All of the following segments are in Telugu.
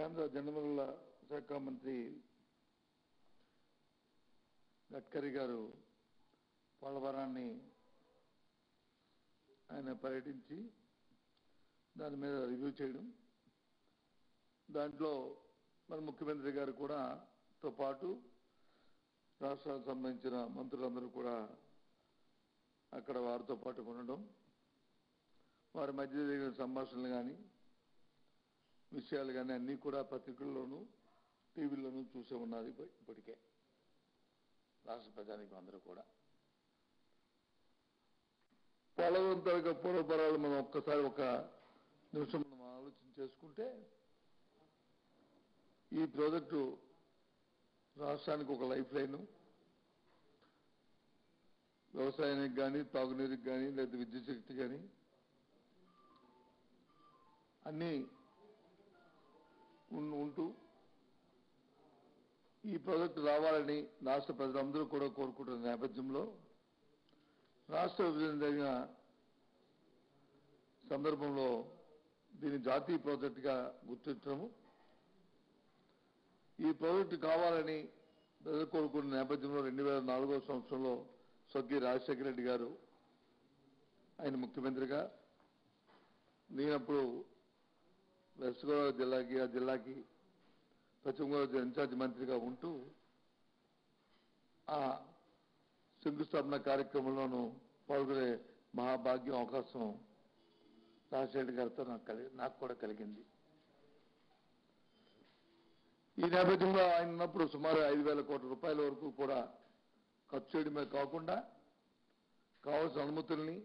కేంద్ర జలవనరుల శాఖ మంత్రి గడ్కరీ గారు పోలవరాన్ని ఆయన పర్యటించి దాని మీద రివ్యూ చేయడం, దాంట్లో మన ముఖ్యమంత్రి గారు కూడా తో పాటు రాష్ట్రాలకు సంబంధించిన మంత్రులందరూ కూడా అక్కడ వారితో పాటు ఉండడం, వారి మధ్య జరిగిన సంభాషణలు కానీ విషయాలు కానీ అన్నీ కూడా పత్రికల్లోనూ టీవీల్లోనూ చూసే ఉన్నది ఇప్పటికే రాష్ట్ర ప్రజానికి అందరూ కూడా. పోలవరం తాలూకా పూర్వపరాలు మనం ఒక్కసారి ఒక నిమిషం మనం ఆలోచన చేసుకుంటే, ఈ ప్రాజెక్టు రాష్ట్రానికి ఒక లైఫ్ లైన్, వ్యవసాయానికి కానీ తాగునీరుకి కానీ లేదా విద్యుత్ శక్తి కానీ అన్నీ ఉంటూ ఈ ప్రాజెక్టు రావాలని రాష్ట్ర ప్రజలందరూ కూడా కోరుకుంటున్న నేపథ్యంలో రాష్ట్ర విభజన జరిగిన సందర్భంలో దీన్ని జాతీయ ప్రాజెక్టుగా గుర్తించడము, ఈ ప్రాజెక్టు కావాలని ప్రజలు కోరుకున్న నేపథ్యంలో 2004 సంవత్సరంలో స్వర్గీయ రాజశేఖర రెడ్డి గారు ఆయన ముఖ్యమంత్రిగా, నేనప్పుడు వెస్ట్ గోదావరి జిల్లాకి పశ్చిమ గోదావరి ఇన్ఛార్జ్ మంత్రిగా ఉంటూ ఆ శంకుస్థాపన కార్యక్రమంలోనూ పాల్గొనే మహాభాగ్యం అవకాశం రాజశేఖర గారితో నాకు కూడా కలిగింది. ఈ నేపథ్యంలో ఆయన ఉన్నప్పుడు సుమారు 5,000 కోట్ల రూపాయల వరకు కూడా ఖర్చు చేయడమే కాకుండా కావాల్సిన అనుమతుల్ని,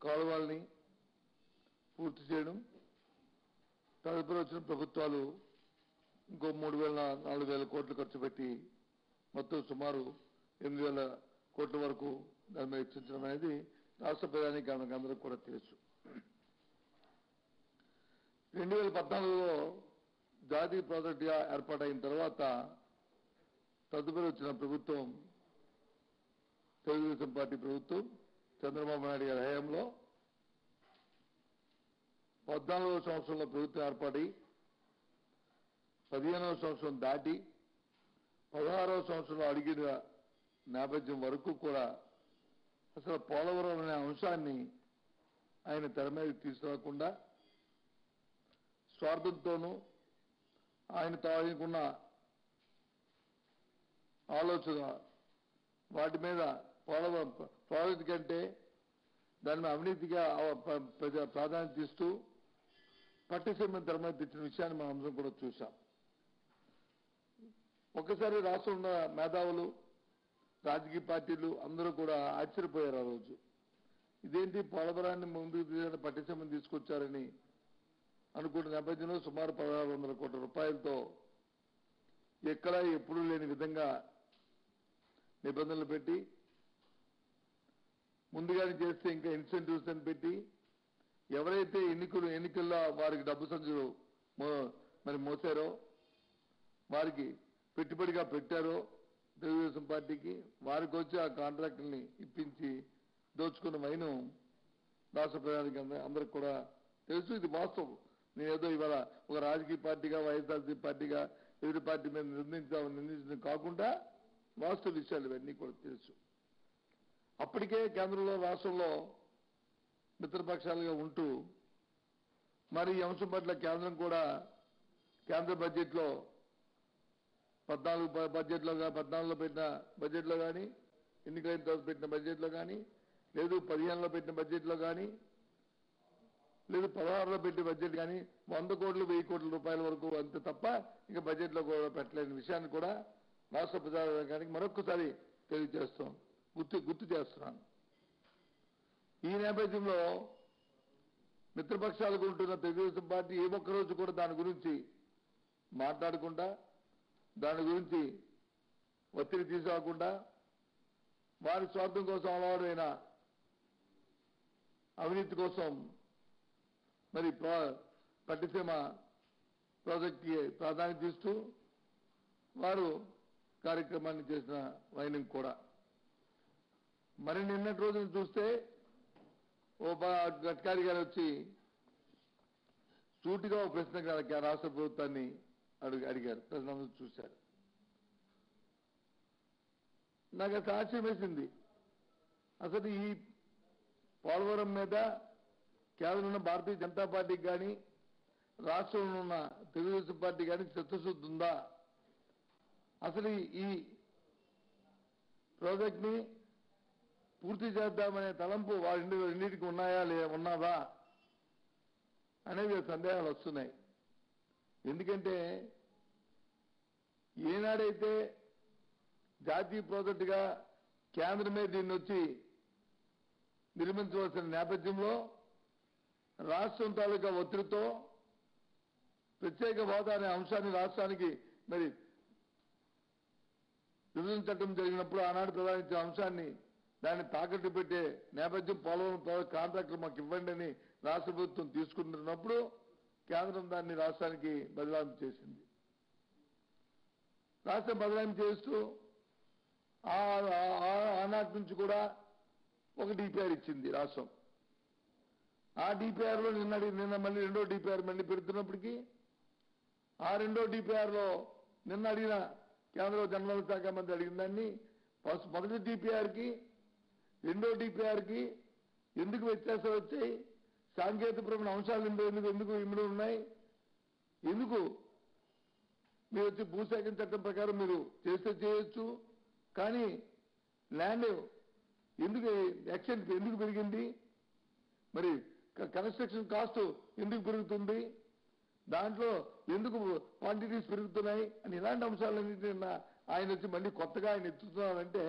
కాలువల్ని పూర్తి చేయడం, తదుపరి వచ్చిన ప్రభుత్వాలు ఇంకో 3,000-4,000 కోట్లు ఖర్చు పెట్టి మొత్తం సుమారు 8,000 కోట్ల వరకు దాని మీద వెచ్చించడం అనేది రాష్ట్ర ప్రజానికి అందరూ కూడా తెలుసు. 2014లో జాతీయ ప్రాజెక్టుగా ఏర్పాటైన తర్వాత తదుపరి వచ్చిన ప్రభుత్వం తెలుగుదేశం పార్టీ ప్రభుత్వం చంద్రబాబు నాయుడు గారి హయాంలో 14వ సంవత్సరంలో ప్రభుత్వం ఏర్పడి 15వ సంవత్సరం దాటి 16వ సంవత్సరంలో అడిగిన నేపథ్యం వరకు కూడా అసలు పోలవరం అనే అంశాన్ని ఆయన తెర మీదకి తీసుకురాకుండా స్వార్థంతోనూ ఆయనతో ఆయనకున్న ఆలోచన వాటి మీద పోలవరం ప్రాజెక్టు కంటే దాని మీద అవినీతిగా ప్రాధాన్యత ఇస్తూ పట్టిసీమ తెర మీద తెచ్చిన విషయాన్ని మనం అందరం కూడా చూశాం. ఒకసారి రాష్ట్రంలో మేధావులు, రాజకీయ పార్టీలు అందరూ కూడా ఆశ్చర్యపోయారు ఆ రోజు. ఇదేంటి పోలవరాన్ని ముందుకు పట్టిసీమను తీసుకొచ్చారని అనుకున్న నేపథ్యంలో సుమారు 1,600 కోట్ల రూపాయలతో ఎక్కడా ఎప్పుడూ లేని విధంగా నిబంధనలు పెట్టి, ముందుగానే చేస్తే ఇంకా ఇన్సెంటివ్స్ అని పెట్టి, ఎవరైతే ఎన్నికల్లో వారికి డబ్బు సంచులు మరి మోసారో, వారికి పెట్టుబడిగా పెట్టారో తెలుగుదేశం పార్టీకి, వారికి వచ్చి ఆ కాంట్రాక్టుల్ని ఇప్పించి దోచుకున్న వైనం రాష్ట్ర ప్రజానికి అందరికి కూడా తెలుసు. ఇది వాస్తవం. నేనేదో ఇవాళ ఒక రాజకీయ పార్టీగా, వైఎస్ఆర్సీ పార్టీగా ఎదురు పార్టీ మీద నిందించడం కాకుండా వాస్తవ విషయాలు ఇవన్నీ కూడా తెలుసు. అప్పటికే కేంద్రంలో రాష్ట్రంలో మిత్రపక్షాలుగా ఉంటూ మరి ఈ అంశం పట్ల కేంద్రం కూడా కేంద్ర బడ్జెట్లో 14లో పెట్టిన బడ్జెట్లో కానీ, ఎన్నికైన తర్వాత పెట్టిన బడ్జెట్లో కానీ, లేదు 15లో పెట్టిన బడ్జెట్లో కానీ, లేదు 16లో పెట్టిన బడ్జెట్ కానీ 100 కోట్లు 1000 కోట్ల రూపాయల వరకు అంతే తప్ప ఇక బడ్జెట్లో కూడా పెట్టలేని విషయాన్ని కూడా రాష్ట్ర ప్రజానికి మరొక్కసారి తెలియజేస్తాం, గుర్తు చేస్తున్నాను. ఈ నేపథ్యంలో మిత్రపక్షాలకు ఉంటున్న తెలుగుదేశం పార్టీ ఏ ఒక్కరోజు కూడా దాని గురించి మాట్లాడకుండా, దాని గురించి ఒత్తిడి తీసుకోకుండా, వారి స్వార్థం కోసం అలవాటైన అవినీతి కోసం మరి పట్టిసీమ ప్రాజెక్టుకి ప్రాధాన్యత ఇస్తూ వారు కార్యక్రమాన్ని చేసిన వైనం కూడా. మరి నిన్నటి రోజున చూస్తే గడ్కరీ గారు వచ్చి సూటిగా ఒక ప్రశ్న రాష్ట్ర ప్రభుత్వాన్ని అడిగారు. ప్రజలందరూ చూశారు. నాకు అది ఆశ్చర్యం వేసింది. అసలు ఈ పోలవరం మీద కేంద్రంలో ఉన్న భారతీయ జనతా పార్టీకి కానీ రాష్ట్రంలో ఉన్న తెలుగుదేశం పార్టీ కానీ చిత్తశుద్ధి ఉందా? అసలు ఈ ప్రాజెక్ట్ ని పూర్తి చేద్దామనే తలంపు రెండింటికి ఉన్నదా అనేది సందేహాలు వస్తున్నాయి. ఎందుకంటే ఏనాడైతే జాతీయ ప్రాజెక్టుగా కేంద్రమే దీన్ని వచ్చి నిర్మించవలసిన నేపథ్యంలో రాష్ట్రం తాలూకా ఒత్తిడితో ప్రత్యేక హోదా అనే అంశాన్ని రాష్ట్రానికి మరి విభజన చట్టం జరిగినప్పుడు ఆనాడు ప్రధానించిన అంశాన్ని దాన్ని తాకట్టు పెట్టే నేపథ్యం పోలవరం కాంట్రాక్టులు మాకు ఇవ్వండి అని రాష్ట్ర ప్రభుత్వం తీసుకుంటున్నప్పుడు కేంద్రం దాన్ని రాష్ట్రానికి బదలాయింపు చేసింది. రాష్ట్రం బదలాయింపు చేస్తూ ఆనాటి నుంచి కూడా ఒక డిపిఆర్ ఇచ్చింది రాష్ట్రం. ఆ డిపిఆర్ లో నిన్న మళ్ళీ రెండో డిపిఆర్ మళ్ళీ పెడుతున్నప్పటికీ ఆ రెండో డిపిఆర్ లో నిన్న అడిగిన కేంద్ర జనవనరుల శాఖ మంత్రి అడిగిన దాన్ని మొదటి డిపిఆర్ కి రెండో డిపిఆర్ కి ఎందుకు వ్యత్యాసాలు వచ్చాయి? సాంకేతికపరమైన అంశాలు ఎందుకు ఇమిడి ఉన్నాయి? ఎందుకు మీరు వచ్చి భూసేకరణ చట్టం ప్రకారం మీరు చేస్తే చేయొచ్చు, కానీ ల్యాండ్ ఎందుకు యాక్షన్ ఎందుకు పెరిగింది? మరి కన్స్ట్రక్షన్ కాస్ట్ ఎందుకు పెరుగుతుంది? దాంట్లో ఎందుకు క్వాంటిటీస్ పెరుగుతున్నాయి అని ఇలాంటి అంశాలన్నింటినీ ఆయన వచ్చి మళ్ళీ కొత్తగా ఆయన ఎత్తుతున్నారంటే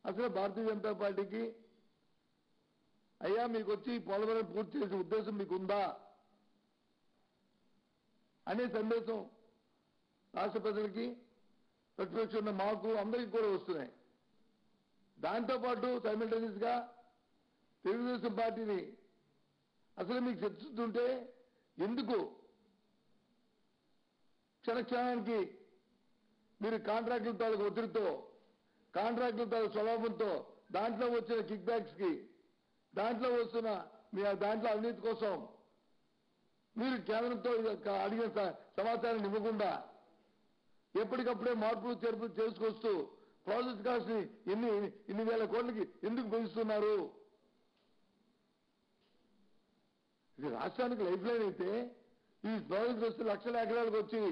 అసలు భారతీయ జనతా పార్టీకి అయ్యా మీకు వచ్చి పోలవరం పూర్తి చేసే ఉద్దేశం మీకు ఉందా అనే సందేశం రాష్ట్ర ప్రజలకి, ప్రతిపక్షం ఉన్న మాకు అందరికీ కూడా వస్తున్నాయి. దాంతోపాటు సైమల్టేనియస్ గా తెలుగుదేశం పార్టీని అసలు మీకు చర్చిస్తుంటే ఎందుకు క్షణక్షణానికి మీరు కాంట్రాక్టుల తాలూకు ఒత్తిడితో, కాంట్రాక్టుల తాలూకు స్వభావంతో, దాంట్లో వచ్చిన కిక్ బ్యాక్స్ కి, దాంట్లో వస్తున్న మీ దాంట్లో అవినీతి కోసం మీరు కేంద్రంతో అడిగిన సమాచారం ఇవ్వకుండా ఎప్పటికప్పుడే మార్పులు చేర్పులు చేసుకొస్తూ ప్రాజెక్ట్ కాస్ట్ ని ఇన్ని వేల కోట్లకి ఎందుకు పెంచుతున్నారు? ఇది రాష్ట్రానికి లైఫ్ లైన్ అయితే ఈ ప్రాజెక్ట్ వస్తే లక్షల ఎకరాలకు వచ్చి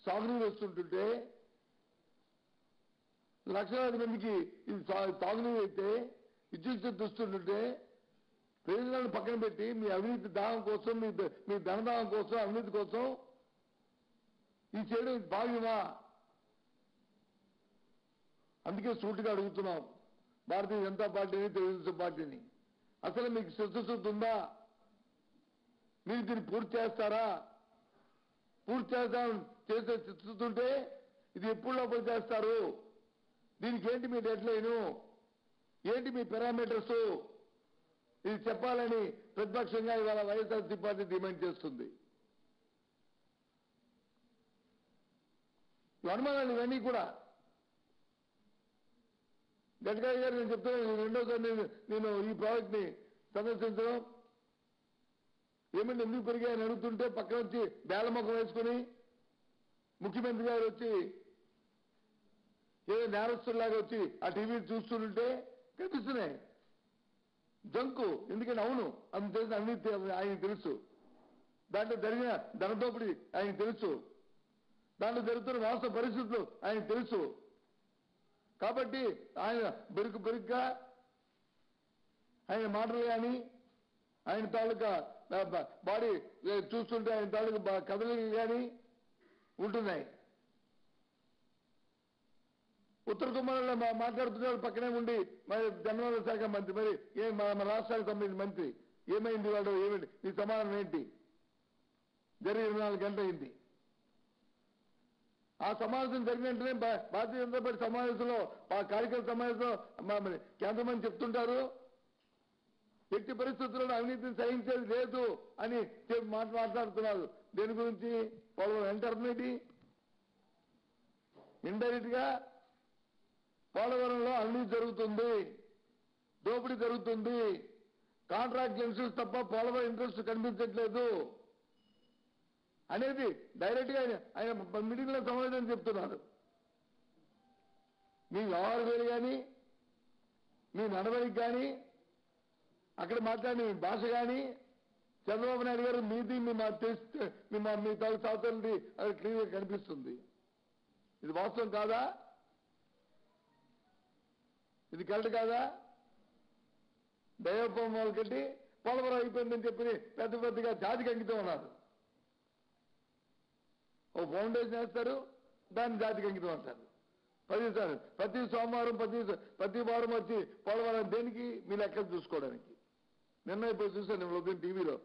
సాగునీరు వస్తుంటుంటే, లక్షలాది మందికి ఇది తాగునీరు అయితే విద్యుత్ శక్తి వస్తుంటుంటే ప్రయోజనాలను పక్కన పెట్టి మీ అవినీతి దాహం కోసం, మీ ధనదాహం కోసం, అవినీతి కోసం ఇది చేయడం భావ్యమా? అందుకే సూటిగా అడుగుతున్నాం భారతీయ జనతా పార్టీని, తెలుగుదేశం పార్టీని, అసలు మీకు చిత్తశుద్ధి ఉందా? మీరు దీన్ని పూర్తి చేస్తారా? పూర్తి చేసే చిత్తశుద్ధి ఉంటే ఇది ఎప్పుడు లోపల చేస్తారు? దీనికి ఏంటి మీ డెడ్ లైను? ఏంటి మీ పారామీటర్స్? ఇది చెప్పాలని ప్రతిపక్షంగా ఇవాళ వైఎస్ఆర్సీపీ పార్టీ డిమాండ్ చేస్తుంది. అనుమానాలు ఇవన్నీ కూడా గడ్కరీ గారు నేను చెప్తున్నాను, రెండోసారి నేను ఈ ప్రాజెక్ట్ ని సందర్శించడం ఏమంటే ఎందుకు పెరిగాయని అడుగుతుంటే పక్కన వచ్చి బేలముఖం వేసుకుని ముఖ్యమంత్రి గారు వచ్చి ఏదో నేరస్తులాగా వచ్చి ఆ టీవీ చూస్తుంటే కనిపిస్తున్నాయి జంకు. ఎందుకంటే అవును అందుకు తెలిసిన అవినీతి ఆయన తెలుసు, దాంట్లో జరిగిన ధనదోపిడి ఆయన తెలుసు, దాంట్లో జరుగుతున్న వాస్తవ పరిస్థితులు ఆయన తెలుసు. కాబట్టి ఆయన బెరుగ్గా ఆయన మాటలు కానీ, ఆయన తాలూకా బాడీ చూస్తుంటే ఆయన తాలూకా కదలికలు కానీ ఉంటున్నాయి. ఉత్తర కుమారులో మాట్లాడుతున్నారు పక్కనే ఉండి మరి జనవనరుల శాఖ మంత్రి, మరి మన రాష్ట్రానికి సంబంధించిన మంత్రి ఏమైంది వాడు, ఏమిటి నీ సమాధానం ఏంటి? జరిగి 24 గంటలు అయింది. ఆ సమావేశం జరిగిన వెంటనే భారతీయ జనతా పార్టీ సమావేశంలో కార్యకర్త సమావేశంలో కేంద్ర మంత్రి చెప్తుంటారు ఎట్టి పరిస్థితుల్లో అవినీతిని సహించేది లేదు అని మాట్లాడుతున్నారు. దేని గురించి? పోలవరం ఎంటర్నేటి ఇండైరెక్ట్ గా పోలవరంలో అవినీతి జరుగుతుంది, దోపిడీ జరుగుతుంది, కాంట్రాక్ట్ ఇన్సూరెన్స్ తప్ప పోలవరం ఇంట్రెస్ట్ కనిపించట్లేదు అనేది డైరెక్ట్ గా ఆయన మీటింగ్ లో సమాధానం చెప్తున్నారు. మీ వ్యవహారాలు కానీ మీ నడవడికి కానీ అక్కడ మాట్లాడిన మీ భాష కానీ చంద్రబాబు నాయుడు గారు మీది మీ తాలూ సంవత్సరాలది అది క్లియర్గా కనిపిస్తుంది. ఇది వాస్తవం కాదా? ఇది కరెక్ట్ కాదా? దైవత్వం వాళ్ళకి పోలవరం అయిపోయిందని చెప్పి పెద్ద పెద్దగా జాతికి అంకితం ఉన్నారు. ఓ ఫౌండేషన్ వేస్తారు, దాన్ని జాతికి అంకితం అంటారు. ప్రతి సోమవారం ప్రతి వారం వచ్చి పోలవరం దేనికి? మీ లెక్కలు చూసుకోవడానికి. నిన్న ఇప్పుడు చూశాను ఉదయం టీవీలో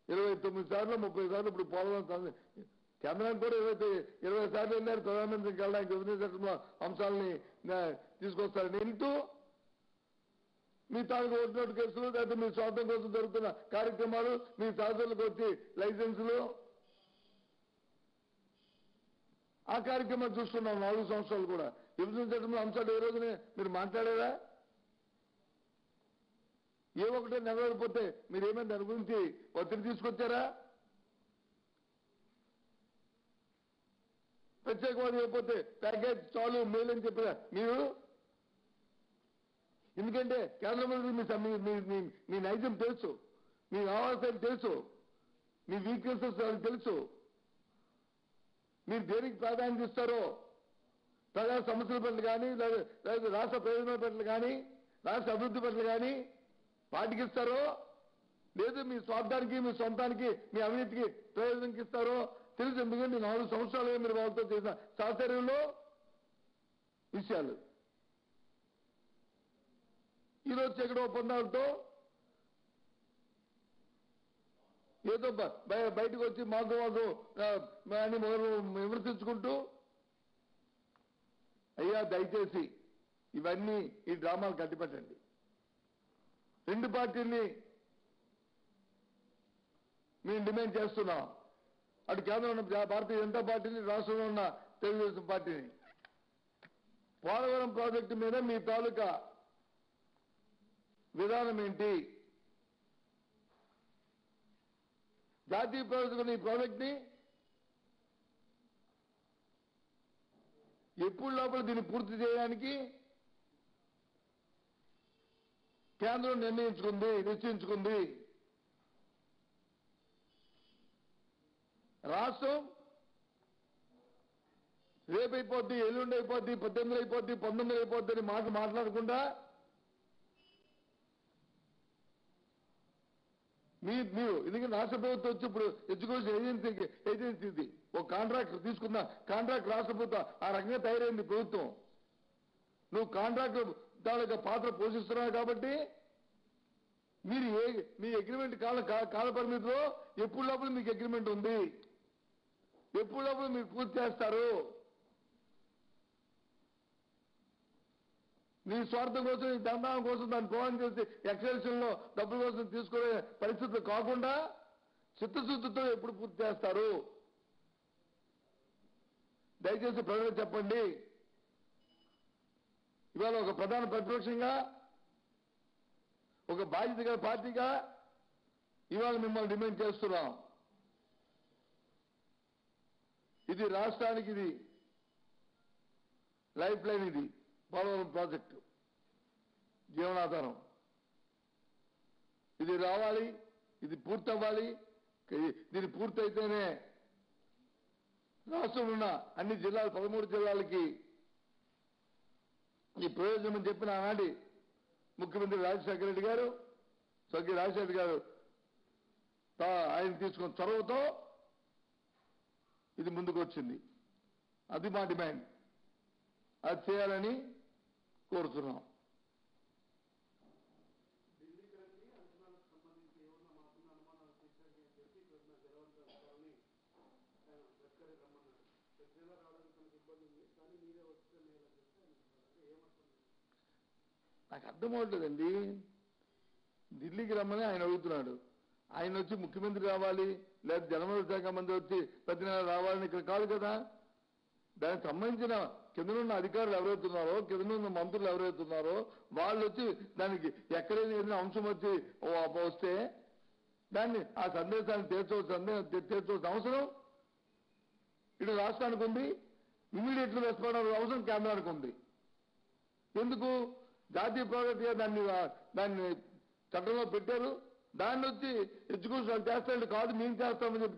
29 సార్లు 30 సార్లు ఇప్పుడు పోలవరం కేంద్రానికి కూడా 20 సార్లు వెళ్ళారు. ప్రధానమంత్రికి వెళ్ళడానికి విభజన చట్టంలో అంశాలని తీసుకొస్తారని వెళ్తూ మీ తాలూకు ఓటు కేసులు లేదా మీ స్వార్థం కోసం జరుగుతున్న కార్యక్రమాలు, మీ సహచరులకు వచ్చి లైసెన్సులు, ఆ కార్యక్రమాలు చూస్తున్నాం 4 సంవత్సరాలు కూడా. విభజన చట్టంలో అంశాలు ఏ రోజునే మీరు మాట్లాడారా? ఏ ఒకటే నెరవేరిపోతే మీరేమైనా దాని గురించి ఒత్తిడి తీసుకొచ్చారా? ప్రత్యేకవాది అయిపోతే ప్యాకేజ్ చాలు మేలు అని చెప్పారా మీరు? ఎందుకంటే కేంద్ర మంత్రి మీ నైజం తెలుసు, మీ ఆవాసాలు తెలుసు, మీ వీక్నెసెస్ తెలుసు. మీరు దేనికి ప్రాధాన్యత ఇస్తారో, ప్రజా సమస్యల పట్ల కానీ లేదా రాష్ట్ర ప్రయోజనాల పట్ల కానీ రాష్ట్ర అభివృద్ధి పట్ల కానీ పాటికిస్తారో, లేదు మీ స్వార్థానికి మీ సొంతానికి మీ అవినీతికి ప్రయోజనంకి ఇస్తారో తెలుసు. ఎందుకంటే 4 సంవత్సరాలుగా మీరు వాళ్ళతో చేసిన సహచర్యంలో విషయాలు ఈరోజు చక్కటి ఒప్పందాలతో ఏదో బయటకు వచ్చి మాకు అని విమర్శించుకుంటూ, అయ్యా దయచేసి ఇవన్నీ ఈ డ్రామాలు కట్టిపెట్టండి. 2 పార్టీల్ని మేము డిమాండ్ చేస్తున్నాం. అటు కేంద్రంలో ఉన్న భారతీయ జనతా పార్టీని, రాష్ట్రంలో ఉన్న తెలుగుదేశం పార్టీని. పోలవరం ప్రాజెక్టు మీద మీ తాలూకా విధానం ఏంటి? జాతీయ ప్రాజెక్టు ఈ ప్రాజెక్ట్ ని ఎప్పుడు లోపల దీన్ని పూర్తి చేయడానికి కేంద్రం నిశ్చయించుకుంది. రాష్ట్రం రేపైపోద్ది, ఎల్లుండి అయిపోద్ది, 18 అయిపోద్ది, 19 అయిపోద్ది అని మాట్లాడకుండా మీరు ఎందుకంటే రాష్ట్ర ప్రభుత్వం వచ్చి ఇప్పుడు ఎడ్యుకేషన్ ఏజెన్సీది ఒక కాంట్రాక్ట్ తీసుకున్న కాంట్రాక్ట్ రాష్ట్ర ప్రభుత్వం ఆ రకంగా తయారైంది ప్రభుత్వం. నువ్వు కాంట్రాక్ట్ తాలూకా పాత్ర పోషిస్తున్నావు కాబట్టి మీరు మీ అగ్రిమెంట్ కాల పరిమితిలో ఎప్పుడు లోపల మీకు అగ్రిమెంట్ ఉంది, ఎప్పుడు లోపల మీరు పూర్తి చేస్తారు. నీ స్వార్థం కోసం, నీ దండాం కోసం దాన్ని పోవడం చేసి ఎక్సెల్షన్ లో డబ్బుల కోసం తీసుకునే పరిస్థితులు కాకుండా చిత్తశుద్ధితో ఎప్పుడు పూర్తి చేస్తారు? దయచేసి ప్రజలకు చెప్పండి. ఇవాళ ఒక ప్రధాన ప్రతిపక్షంగా, ఒక బాధ్యత గల పార్టీగా ఇవాళ మిమ్మల్ని డిమాండ్ చేస్తున్నాం. ఇది రాష్ట్రానికి ఇది లైఫ్ లైన్, ఇది పోలవరం ప్రాజెక్టు జీవనాధారం. ఇది రావాలి, ఇది పూర్తవ్వాలి. దీన్ని పూర్తయితేనే రాష్ట్రంలో ఉన్న అన్ని జిల్లాలు 13 జిల్లాలకి ఈ ప్రయోజనం చెప్పిన ఆనాటి ముఖ్యమంత్రి రాజశేఖర రెడ్డి గారు, స్వర్గీయ రాజశేఖర గారు ఆయన తీసుకున్న చొరవతో ఇది ముందుకు వచ్చింది. అది మా డిమాండ్. అది చేయాలని కోరుతున్నాం. నాకు అర్థం అవట్లేదండి. ఢిల్లీకి రమ్మని ఆయన అడుగుతున్నాడు. ఆయన వచ్చి ముఖ్యమంత్రి రావాలి, లేదా జలవనరుల శాఖ మంత్రి వచ్చి ప్రతి నెల రావాలని ఇక్కడ కాదు కదా. దానికి సంబంధించిన కిందనున్న అధికారులు ఎవరైతున్నారో కిందనున్న మంత్రులు ఎవరైతున్నారో వాళ్ళు వచ్చి దానికి ఎక్కడైనా ఏదైనా అంశం వచ్చి వస్తే దాన్ని ఆ సందేశాన్ని తీర్చవలసిన అవసరం ఇటు రాష్ట్రానికి ఉంది. ఇమీడియట్లీ రెస్పాండ్ అవ్వాల్సిన అవసరం కేంద్రానికి ఉంది. ఎందుకు? జాతీయ ప్రాజెక్టుగా దాన్ని చట్టంలో పెట్టారు. దాన్ని వచ్చి ఎగ్జిక్యూషన్ చేస్తారంటే కాదు మేము చేస్తామని చెప్పి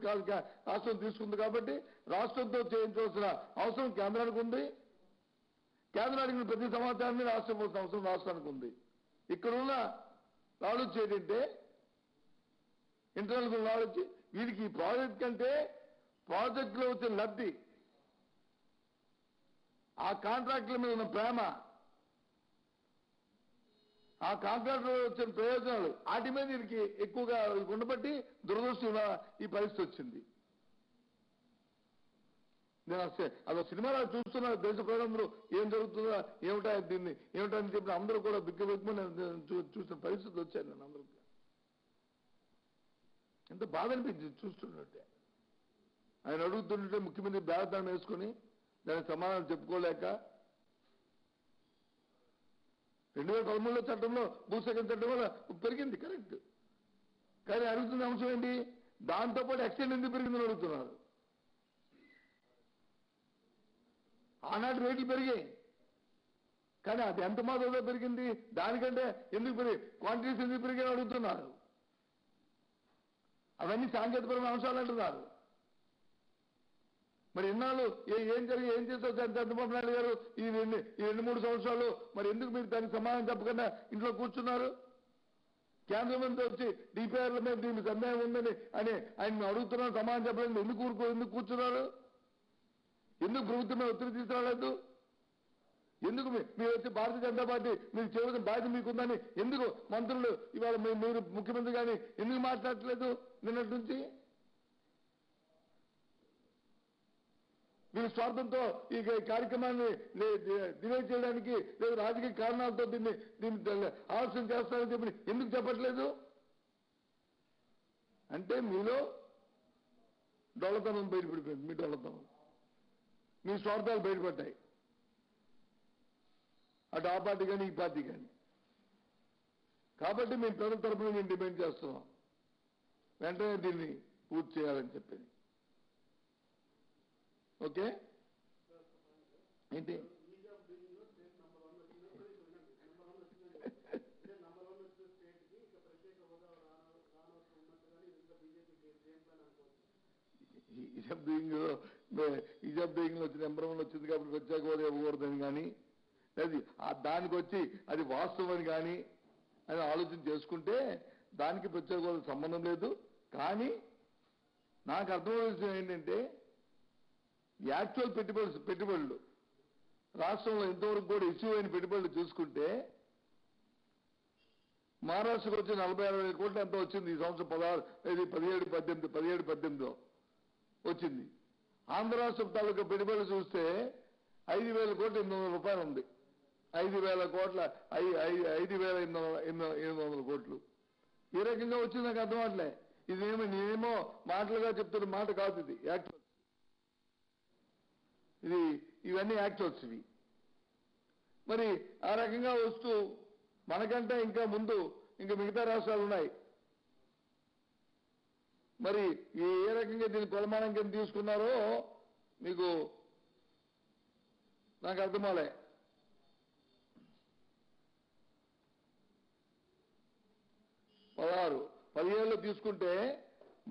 రాష్ట్రం తీసుకుంది కాబట్టి రాష్ట్రంతో చేయించవలసిన అవసరం కేంద్రానికి ఉంది. కేంద్రానికి ప్రతి సమాచారాన్ని రాష్ట్రం పోసిన అవసరం రాష్ట్రానికి ఉంది. ఇక్కడున్న నాలెడ్జ్ ఏంటంటే ఇంటర్నల్ నాలెడ్జ్ వీడికి ఈ ప్రాజెక్ట్ కంటే ప్రాజెక్టులో వచ్చిన లబ్ధి, ఆ కాంట్రాక్టుల మీద ఉన్న ప్రేమ, ఆ కాంట్రాక్టులో వచ్చిన ప్రయోజనాలు వాటి మీద వీరికి ఎక్కువగా ఉండబట్టి దురదృష్టం ఈ పరిస్థితి వచ్చింది. నేను అదో సినిమాలో చూస్తున్నా దేశ ప్రజలందరూ ఏం జరుగుతుందో ఏమిటా దీన్ని ఏమిటని చెప్పిన అందరూ కూడా బిగ్గబెట్టుకుని నేను చూసిన పరిస్థితి వచ్చాను. నేను అందరూ ఎంత బాధ అనిపించింది చూస్తున్నట్టే. ఆయన అడుగుతుంటే ముఖ్యమంత్రి బ్యాగదానం వేసుకుని దానికి సమాధానం చెప్పుకోలేక 2013లో చట్టంలో భూసేకరణ చట్టం వల్ల పెరిగింది కరెక్ట్. కానీ అడుగుతున్న అంశం ఏంటి? దాంతోపాటు ఎక్స్టెండ్ ఎందుకు పెరిగిందని అడుగుతున్నారు. ఆనాటి రేట్లు పెరిగాయి కానీ అది ఎంత మాత్రంలో పెరిగింది, దానికంటే ఎందుకు క్వాంటిటీస్ ఎందుకు పెరిగాయని అడుగుతున్నారు. అవన్నీ సాంకేతికపరమైన అంశాలు అంటున్నారు. మరి ఇన్నాళ్ళు ఏం చేస్తారు చంద్రబాబు నాయుడు గారు ఈ 2-3 సంవత్సరాలు మరి ఎందుకు మీరు దానికి సమాధానం చెప్పకుండా ఇంట్లో కూర్చున్నారు? కేంద్ర మంత్రి వచ్చి డిపిఆర్ల మీద దీనికి సందేహం ఉందని అని ఆయన అడుగుతున్నారు, సమాధానం చెప్పలేదు. ఎందుకు కూర్చున్నారు? ఎందుకు ప్రభుత్వమే ఒత్తిడి తీసుకురాలేదు? ఎందుకు మీరు వచ్చి భారతీయ జనతా పార్టీ మీకు చేయవలసిన బాధ్యత మీకుందని ఎందుకు మంత్రులు ఇవాళ మీరు ముఖ్యమంత్రి కానీ ఎందుకు మాట్లాడట్లేదు నిన్నటి నుంచి? వీరి స్వార్థంతో ఈ కార్యక్రమాన్ని డిలే చేయడానికి లేదా రాజకీయ కారణాలతో దీన్ని ఆలస్యం చేస్తారని చెప్పి ఎందుకు చెప్పట్లేదు? అంటే మీలో డొల్లతనం బయటపడిపోయింది. మీ డొల్లతనం, మీ స్వార్థాలు బయటపడ్డాయి. అటు ఆ పార్టీ కానీ ఈ పార్టీ కానీ. కాబట్టి మేము ప్రజల తరఫున మేము డిమాండ్ చేస్తున్నాం వెంటనే దీన్ని పూర్తి చేయాలని చెప్పి. ఓకే ఏంటి ఈజాబ్ డూయింగ్ వచ్చింది, నెంబర్ 1 వచ్చింది కాబట్టి ప్రత్యేక హోదా ఇవ్వకూడదని కానీ అది దానికి వచ్చి అది వాస్తవం అని కానీ అని ఆలోచన చేసుకుంటే దానికి ప్రత్యేక హోదా సంబంధం లేదు. కానీ నాకు అర్థమవుతుంది ఏంటంటే యాక్చువల్ పెట్టుబడులు రాష్ట్రంలో ఇంతవరకు కూడా ఇష్యూ అయిన పెట్టుబడులు చూసుకుంటే మహారాష్ట్రకు వచ్చి 46,000 కోట్లు ఎంత వచ్చింది ఈ సంవత్సరం 17-18 వచ్చింది. ఆంధ్ర రాష్ట్రం తాలూకా పెట్టుబడులు చూస్తే 5,000 కోట్ల 800 రూపాయలు ఉంది. 5,000 కోట్ల 5,800 కోట్లు ఈ రకంగా వచ్చింది. నాకు అర్థం అవట్లే. నేనేమో మాటలుగా చెప్తున్న మాట కాదు, ఇది యాక్చువల్. ఇవన్నీ యాక్చువల్స్ ఇవి. మరి ఆ రకంగా వస్తూ మనకంటే ఇంకా ముందు ఇంకా మిగతా రాష్ట్రాలు ఉన్నాయి. మరి ఏ రకంగా దీన్ని కొలమానం కింద తీసుకున్నారో మీకు నాకు అర్థమాలే. పదిహేళ్ళు తీసుకుంటే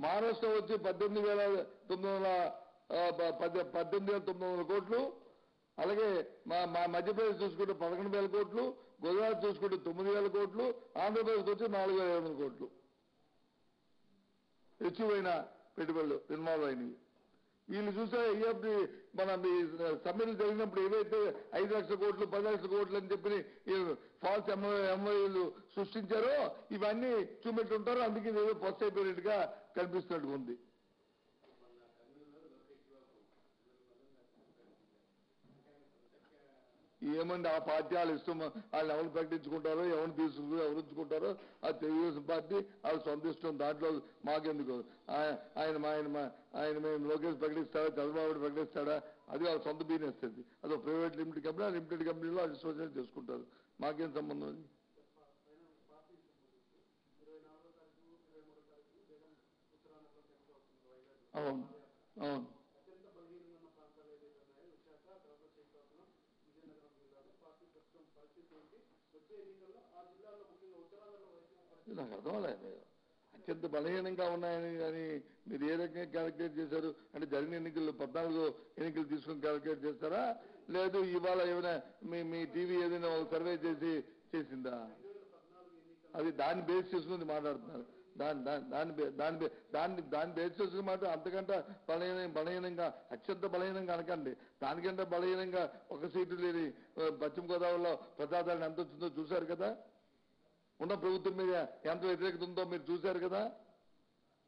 మహారాష్ట్ర వచ్చి 18,900 కోట్లు, అలాగే మా మధ్యప్రదేశ్ చూసుకుంటే 11,000 కోట్లు, గుజరాత్ చూసుకుంటే 9,000 కోట్లు, ఆంధ్రప్రదేశ్ వచ్చి 4,500 కోట్లు హెచ్చువైన పెట్టుబడులు ఇన్వాల్వ్ అయినవి. వీళ్ళు చూసే మన సమ్మెలు జరిగినప్పుడు ఏవైతే 5 లక్షల కోట్లు 10 లక్షల కోట్లు అని చెప్పి ఫాల్స్ ఎంఓయూలు సృష్టించారో ఇవన్నీ చూపెట్టుంటారో. అందుకే ఏదో ఫస్ట్ అయిపోయినట్టుగా కనిపిస్తున్నట్టుగా ఉంది. ఏమండి ఆ పార్టీ వాళ్ళ ఇష్టం, వాళ్ళు ఎవరు ప్రకటించుకుంటారో ఎవరిని ఎవరు ఉంచుకుంటారో అది తెలుగుదేశం పార్టీ వాళ్ళ సొంత ఇష్టం. దాంట్లో మాకెందుకు? ఆయన మేము లోకేష్ ప్రకటిస్తాడా, చంద్రబాబు ప్రకటిస్తాడా, అది వాళ్ళ సొంత బిజినెస్ అది. అదో ప్రైవేట్ లిమిటెడ్ కంపెనీ, ఆ లిమిటెడ్ కంపెనీలో అసోసియేట్ చేసుకుంటారు. మాకేం సంబంధం అది? అవును అవును నాకు అర్థం లేదు. అత్యంత బలహీనంగా ఉన్నాయని కానీ మీరు ఏ రకంగా క్యాలిక్యులేట్ చేశారు? అంటే జరిగిన ఎన్నికల్లో 14 ఎన్నికలు తీసుకుని క్యాలిక్యులేట్ చేస్తారా? లేదు ఇవాళ ఏమైనా మీ టీవీ ఏదైనా సర్వే చేసిందా? అది దాన్ని బేస్ చేసుకుని మాట్లాడుతున్నారు. దాన్ని బేస్ చేసుకుని మాట. అంతకంటే బలహీనంగా అత్యంత బలహీనంగా అనకండి. దానికంటే బలహీనంగా ఒక సీటు లేని పశ్చిమ గోదావరిలో ప్రజాదరణ ఎంత వచ్చిందో చూశారు కదా. ఉన్న ప్రభుత్వం మీద ఎంత వ్యతిరేకత ఉందో మీరు చూశారు కదా.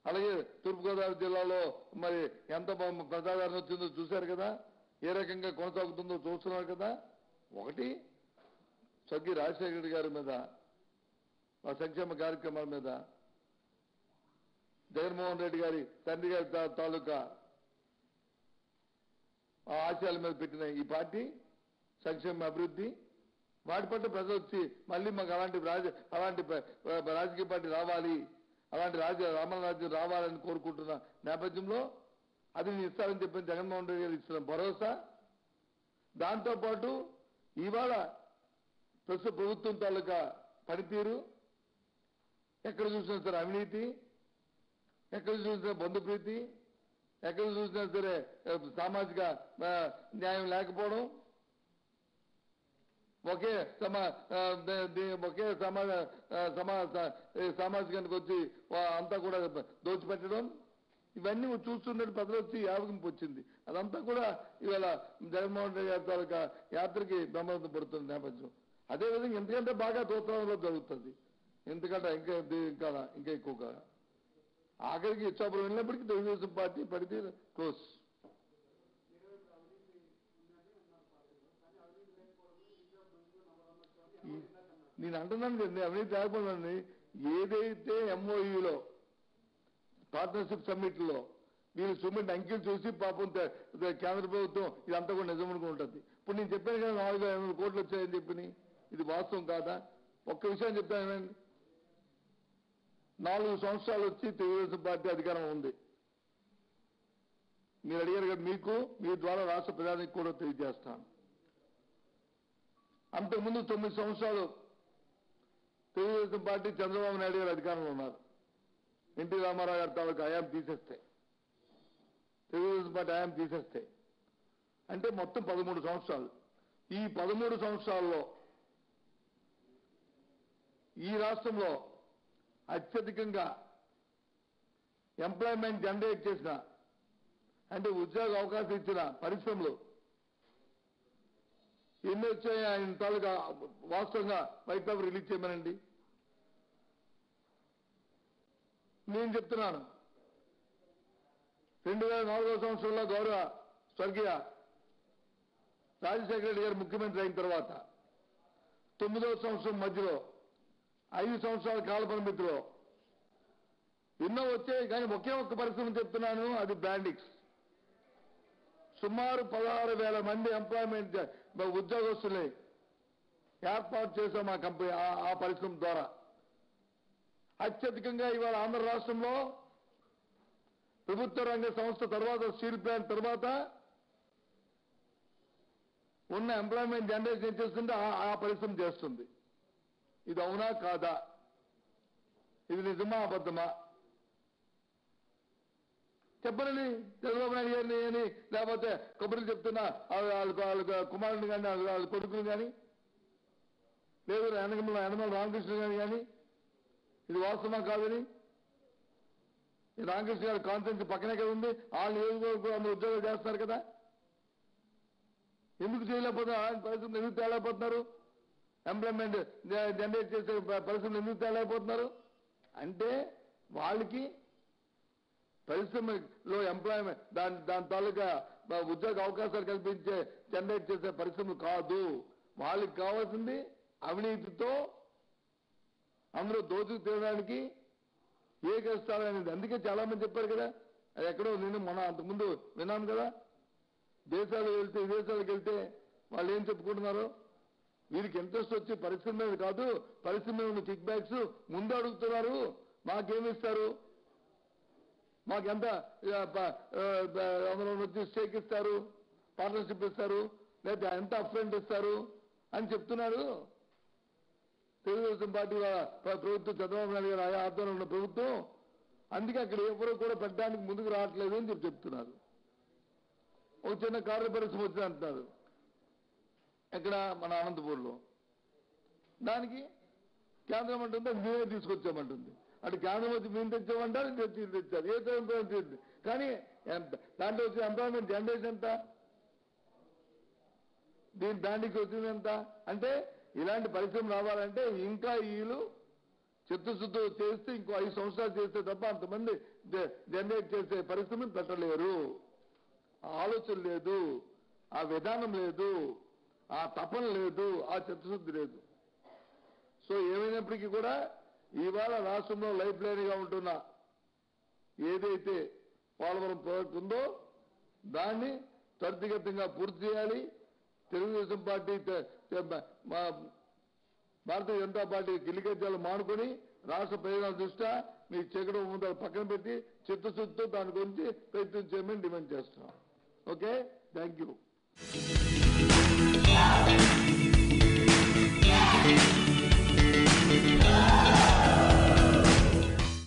అలాగే తూర్పుగోదావరి జిల్లాలో మరి ఎంత ప్రజాదరణ వచ్చిందో చూశారు కదా. ఏ రకంగా కొనసాగుతుందో చూస్తున్నారు కదా. ఒకటి స్వర్గీయ రాజశేఖర రెడ్డి గారి మీద, ఆ సంక్షేమ కార్యక్రమాల మీద, జగన్మోహన్ రెడ్డి గారి తండ్రి గారి తాలూకా ఆ ఆశయాల మీద పెట్టిన ఈ పార్టీ సంక్షేమ అభివృద్ధి, వాటి పట్ల ప్రజలు వచ్చి మళ్ళీ మాకు అలాంటి రాజకీయ పార్టీ రావాలి, అలాంటి రామల రాజ్యం రావాలని కోరుకుంటున్న నేపథ్యంలో అది ఇస్తారని చెప్పిన జగన్మోహన్ రెడ్డి గారు ఇస్తున్న భరోసా, దాంతోపాటు ఇవాళ ప్రస్తుత ప్రభుత్వం తాలూకా పనితీరు, ఎక్కడ చూసినా సరే అవినీతి, ఎక్కడ చూసినా బంధుప్రీతి, ఎక్కడ చూసినా సరే సామాజిక న్యాయం లేకపోవడం, ఒకే సామాజికానికి వచ్చి అంతా కూడా దోచిపెట్టడం, ఇవన్నీ చూస్తున్నట్టు ప్రజలు వచ్చి యావగింపు వచ్చింది. అదంతా కూడా ఇవాళ జగన్మోహన్ రెడ్డి గారి తాలూకా యాత్రకి బ్రహ్మాండం పడుతున్న నేపథ్యం. అదేవిధంగా ఎందుకంటే బాగా తోత్సవంలో జరుగుతుంది. ఎందుకంటే ఇంకా ఎక్కువగా ఆఖరికి ఇచ్చాపురం వెళ్ళినప్పటికీ తెలుగుదేశం పార్టీ పడితే క్లోజ్. నేను అంటున్నాను కదండి, అవినీతి లేకపోయిందండి. ఏదైతే ఎంఓయూలో పార్ట్నర్షిప్ సమ్మిట్లో వీళ్ళు సిమెంట్ అంకెలు చూసి పాపం కేంద్ర ప్రభుత్వం ఇదంతా కూడా నిజమనుకుంటుంది. ఇప్పుడు నేను చెప్పాను కదా 4,500 కోట్లు వచ్చాయని చెప్పి, ఇది వాస్తవం కాదా? ఒక్క విషయం చెప్తానండి. 4 సంవత్సరాలు వచ్చి తెలుగుదేశం పార్టీ అధికారం ఉంది. మీరు అడిగారు కదా, మీ ద్వారా రాష్ట్ర ప్రజానికి కూడా తెలియజేస్తాను. అంతకుముందు 9 సంవత్సరాలు తెలుగుదేశం పార్టీ చంద్రబాబు నాయుడు గారు అధికారంలో ఉన్నారు. ఎన్టీ రామారావు గారి తాలూకు హయాం తీసేస్తే, తెలుగుదేశం పార్టీ హయాం తీసేస్తే అంటే మొత్తం 13 సంవత్సరాలు. ఈ 13 సంవత్సరాల్లో ఈ రాష్ట్రంలో అత్యధికంగా ఎంప్లాయ్మెంట్ జనరేట్ చేసిన, అంటే ఉద్యోగ అవకాశం ఇచ్చిన పరిశ్రమలు ఎన్ని వచ్చాయి ఆయన తాలూకా వాస్తవంగా వైట్ పేపర్ రిలీజ్ చేయమనండి. నేను చెప్తున్నాను, 2004 సంవత్సరంలో గౌరవ స్వర్గీయ రాజశేఖర రెడ్డి గారు ముఖ్యమంత్రి అయిన తర్వాత 9వ సంవత్సరం మధ్యలో 5 సంవత్సరాల కాల పరిమితిలో ఎన్నో వచ్చాయి. కానీ ఒకే ఒక్క పరిశ్రమ చెప్తున్నాను, అది బ్రాండిక్స్. సుమారు 16,000 మంది ఎంప్లాయ్మెంట్ ఉద్యోగస్తుల్ని ఏర్పాటు చేశాం ఆ కంపెనీ, ఆ పరిశ్రమ ద్వారా. అత్యధికంగా ఇవాళ ఆంధ్ర రాష్ట్రంలో ప్రభుత్వ రంగ సంస్థ తర్వాత, స్టీల్ ప్లాంట్ తర్వాత ఉన్న ఎంప్లాయ్మెంట్ జనరేషన్ చేస్తుంటే ఆ పరిశ్రమ చేస్తుంది. ఇది అవునా కాదా? ఇది నిజమా అబద్ధమా? చెప్పనండి. చంద్రబాబు నాయుడు గారిని అని, లేకపోతే కొబ్బరి చెప్తున్నా వాళ్ళ కుమారుని కానీ వాళ్ళ కొడుకుని కానీ, లేదు యనమల రామకృష్ణ గారిని కానీ, ఇది వాస్తవమా కాదని. రామకృష్ణ గారి కాన్ఫరెన్స్ పక్కనే కదా ఉంది. వాళ్ళు నియోజకవర్గంలో ఉద్యోగాలు చేస్తారు కదా. ఎందుకు చేయలేకపోతున్నారు? ఆయన పరిశ్రమలు ఎందుకు తేలేకపోతున్నారు? ఎంప్లాయ్మెంట్ జనరేట్ చేసే పరిశ్రమలు ఎందుకు తేలేకపోతున్నారు? అంటే వాళ్ళకి పరిశ్రమలో ఎంప్లాయ్మెంట్ దాని తాలూకా ఉద్యోగ అవకాశాలు కల్పించే జనరేట్ చేసే పరిశ్రమలు కాదు. వాళ్ళకి కావాల్సింది అవినీతితో అందరూ దోచుకు తినడానికి ఏ కష్టాలు అనేది. అందుకే చాలా మంది చెప్పారు కదా, అది ఎక్కడో నేను అంతకుముందు విన్నాను కదా, విదేశాలకు వెళ్తే వాళ్ళు ఏం చెప్పుకుంటున్నారు? వీరికి ఇంట్రెస్ట్ వచ్చి పరిశ్రమ మీద కాదు, పరిశ్రమ మీద ఉన్న కిక్ బ్యాక్స్ ముందు అడుగుతున్నారు. మాకేమిస్తారు, మాకెంత అందులో వచ్చి స్టేక్ ఇస్తారు, పార్ట్నర్షిప్ ఇస్తారు, లేదా ఎంత అప్రెంట్ ఇస్తారు అని చెప్తున్నారు. తెలుగుదేశం పార్టీ ప్రభుత్వం, చంద్రబాబు నాయుడు గారు ఆధ్వర్యంలో ఉన్న ప్రభుత్వం. అందుకే అక్కడ ఎవరు కూడా పెట్టడానికి ముందుకు రావట్లేదు అని చెప్తున్నారు. ఒక చిన్న కార్ల పరిశ్రమ వచ్చి అంటున్నారు ఎక్కడ, మన అనంతపూర్లో. దానికి కేంద్రం అంటుంది మేమే తీసుకొచ్చామంటుంది. అటు కేంద్రం వచ్చి మేము తెచ్చామంటారు, తెచ్చారు. ఏ ఎంప్లాయ్మెంట్ కానీ దాంట్లో వచ్చే ఎంప్లాయ్మెంట్ జనరేషన్ ఎంత, దానికి వచ్చింది ఎంత అంటే, ఇలాంటి పరిశ్రమ రావాలంటే ఇంకా వీళ్ళు చిత్తశుద్ధి చేస్తే ఇంకో 5 సంవత్సరాలు చేస్తే తప్ప అంతమంది జనరేట్ చేసే పరిశ్రమను పెట్టలేరు. ఆ ఆలోచన లేదు, ఆ విధానం లేదు, ఆ తపన లేదు, ఆ చిత్తశుద్ధి లేదు. సో ఏమైనప్పటికీ కూడా ఇవాళ రాష్ట్రంలో లైఫ్ లైన్గా ఉంటున్న ఏదైతే పోలవరం ప్రాజెక్టు ఉందో దాన్ని త్వరితగతంగా పూర్తి చేయాలి. తెలుగుదేశం పార్టీ, భారతీయ జనతా పార్టీ గిలిగజ్జాలు మానుకొని రాష్ట్ర ప్రయోజనాల దృష్ట్యా మీ చీకటి ముందు పక్కన పెట్టి చిత్తశుద్ధితో దాని గురించి ప్రయత్నం చేయమని డిమాండ్ చేస్తున్నాం. Okay, thank you.